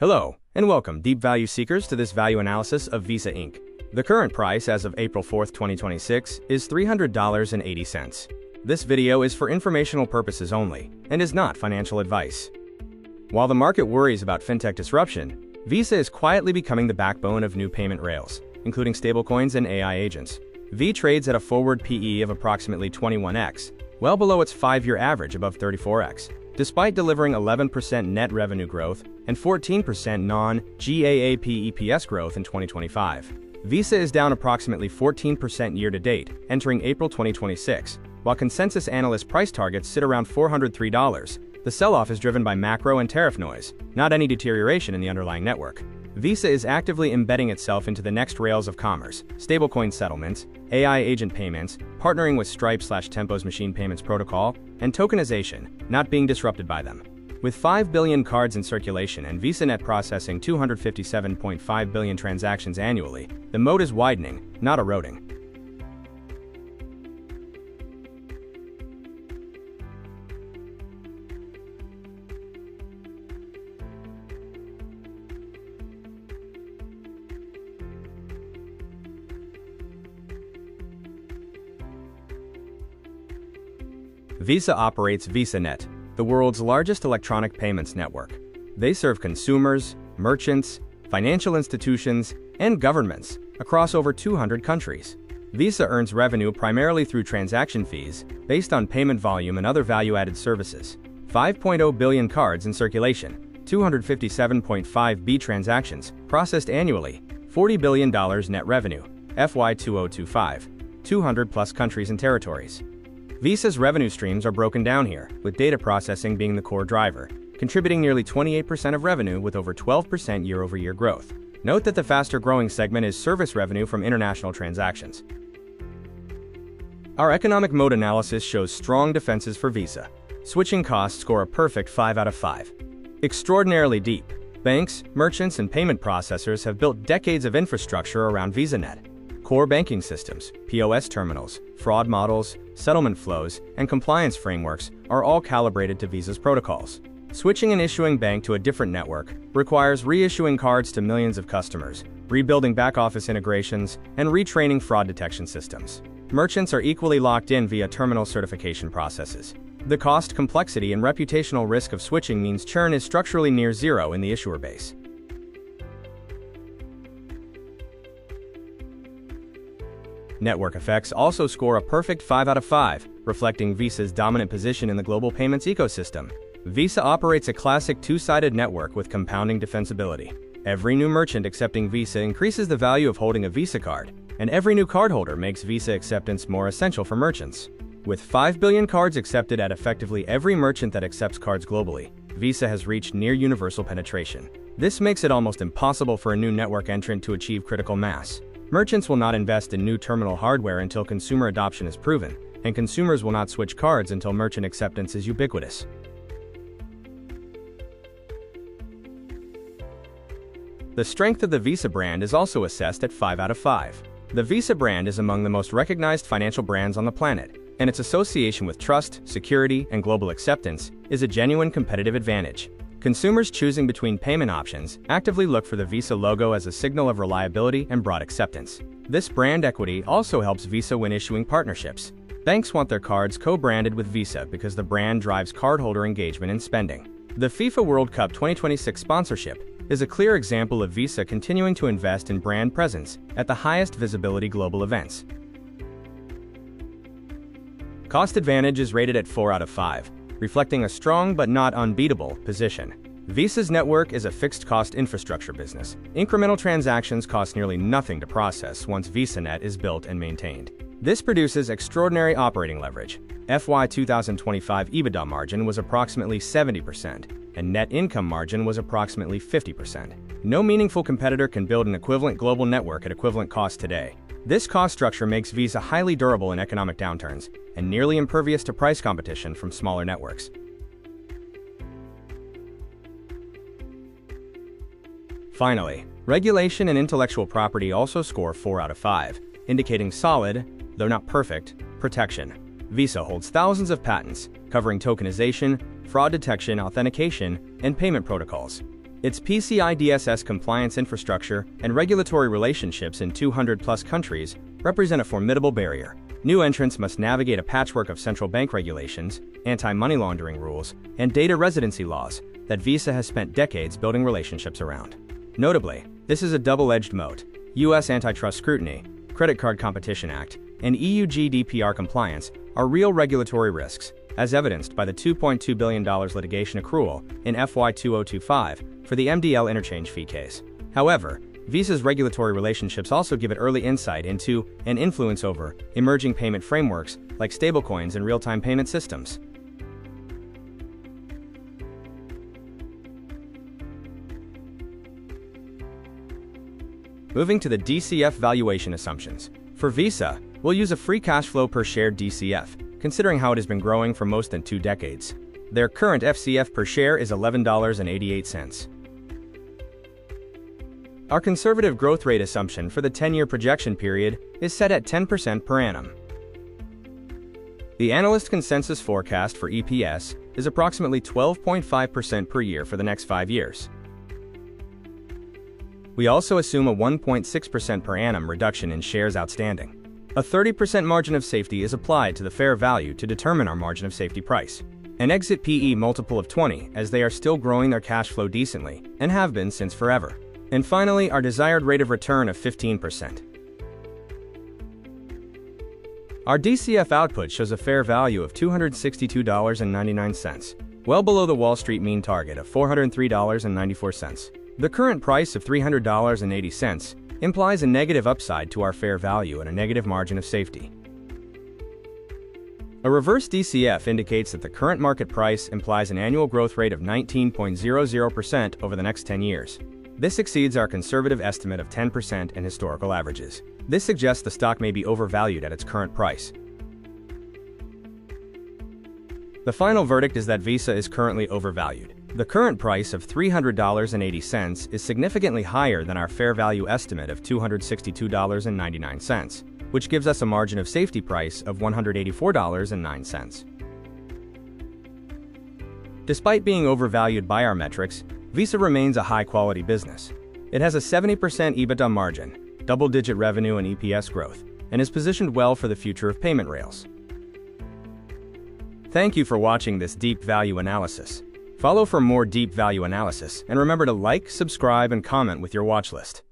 Hello, and welcome, deep value seekers, to this value analysis of Visa Inc. The current price as of April 4, 2026 is $300.80. This video is for informational purposes only and is not financial advice. While the market worries about fintech disruption, Visa is quietly becoming the backbone of new payment rails, including stablecoins and AI agents. V trades at a forward PE of approximately 21x, well below its 5-year average above 34x. Despite delivering 11% net revenue growth and 14% non-GAAP EPS growth in 2025, Visa is down approximately 14% year-to-date, entering April 2026, while consensus analyst price targets sit around $403. The sell-off is driven by macro and tariff noise, not any deterioration in the underlying network. Visa is actively embedding itself into the next rails of commerce, stablecoin settlements, AI agent payments, partnering with Stripe/Tempo's machine payments protocol, and tokenization, not being disrupted by them. With 5 billion cards in circulation and VisaNet processing 257.5 billion transactions annually, the moat is widening, not eroding. Visa operates VisaNet, the world's largest electronic payments network. They serve consumers, merchants, financial institutions, and governments across over 200 countries. Visa earns revenue primarily through transaction fees based on payment volume and other value-added services. 5.0 billion cards in circulation, 257.5 B transactions processed annually, $40 billion net revenue, FY 2025, 200+ countries and territories. Visa's revenue streams are broken down here, with data processing being the core driver, contributing nearly 28% of revenue with over 12% year-over-year growth. Note that the faster-growing segment is service revenue from international transactions. Our economic moat analysis shows strong defenses for Visa. Switching costs score a perfect 5 out of 5. Extraordinarily deep. Banks, merchants, and payment processors have built decades of infrastructure around VisaNet. Core banking systems, POS terminals, fraud models, settlement flows, and compliance frameworks are all calibrated to Visa's protocols. Switching an issuing bank to a different network requires reissuing cards to millions of customers, rebuilding back-office integrations, and retraining fraud detection systems. Merchants are equally locked in via terminal certification processes. The cost, complexity, and reputational risk of switching means churn is structurally near zero in the issuer base. Network effects also score a perfect 5 out of 5, reflecting Visa's dominant position in the global payments ecosystem. Visa operates a classic two-sided network with compounding defensibility. Every new merchant accepting Visa increases the value of holding a Visa card, and every new cardholder makes Visa acceptance more essential for merchants. With 5 billion cards accepted at effectively every merchant that accepts cards globally, Visa has reached near universal penetration. This makes it almost impossible for a new network entrant to achieve critical mass. Merchants will not invest in new terminal hardware until consumer adoption is proven, and consumers will not switch cards until merchant acceptance is ubiquitous. The strength of the Visa brand is also assessed at 5 out of 5. The Visa brand is among the most recognized financial brands on the planet, and its association with trust, security, and global acceptance is a genuine competitive advantage. Consumers choosing between payment options actively look for the Visa logo as a signal of reliability and broad acceptance. This brand equity also helps Visa when issuing partnerships. Banks want their cards co-branded with Visa because the brand drives cardholder engagement and spending. The FIFA World Cup 2026 sponsorship is a clear example of Visa continuing to invest in brand presence at the highest visibility global events. Cost advantage is rated at 4 out of 5. Reflecting a strong but not unbeatable position. Visa's network is a fixed-cost infrastructure business. Incremental transactions cost nearly nothing to process once VisaNet is built and maintained. This produces extraordinary operating leverage. FY 2025 EBITDA margin was approximately 70%, and net income margin was approximately 50%. No meaningful competitor can build an equivalent global network at equivalent cost today. This cost structure makes Visa highly durable in economic downturns and nearly impervious to price competition from smaller networks. Finally, regulation and intellectual property also score 4 out of 5, indicating solid, though not perfect, protection. Visa holds thousands of patents covering tokenization, fraud detection, authentication, and payment protocols. Its PCI DSS compliance infrastructure and regulatory relationships in 200-plus countries represent a formidable barrier. New entrants must navigate a patchwork of central bank regulations, anti-money laundering rules, and data residency laws that Visa has spent decades building relationships around. Notably, this is a double-edged moat. U.S. antitrust scrutiny, Credit Card Competition Act, and EU GDPR compliance are real regulatory risks, as evidenced by the $2.2 billion litigation accrual in FY 2025 for the MDL interchange fee case. However, Visa's regulatory relationships also give it early insight into and influence over emerging payment frameworks like stablecoins and real-time payment systems. Moving to the DCF valuation assumptions. For Visa, we'll use a free cash flow per share DCF, considering how it has been growing for most than 2 decades. Their current FCF per share is $11.88. Our conservative growth rate assumption for the 10-year projection period is set at 10% per annum. The analyst consensus forecast for EPS is approximately 12.5% per year for the next 5 years. We also assume a 1.6% per annum reduction in shares outstanding. A 30% margin of safety is applied to the fair value to determine our margin of safety price. An exit PE multiple of 20, as they are still growing their cash flow decently and have been since forever. And finally, our desired rate of return of 15%. Our DCF output shows a fair value of $262.99, well below the Wall Street mean target of $403.94. The current price of $300.80 implies a negative upside to our fair value and a negative margin of safety. A reverse DCF indicates that the current market price implies an annual growth rate of 19.00% over the next 10 years. This exceeds our conservative estimate of 10% and historical averages. This suggests the stock may be overvalued at its current price. The final verdict is that Visa is currently overvalued. The current price of $300.80 is significantly higher than our fair value estimate of $262.99, which gives us a margin of safety price of $184.09. Despite being overvalued by our metrics, Visa remains a high-quality business. It has a 70% EBITDA margin, double-digit revenue and EPS growth, and is positioned well for the future of payment rails. Thank you for watching this deep value analysis. Follow for more deep value analysis, and remember to like, subscribe, and comment with your watch list.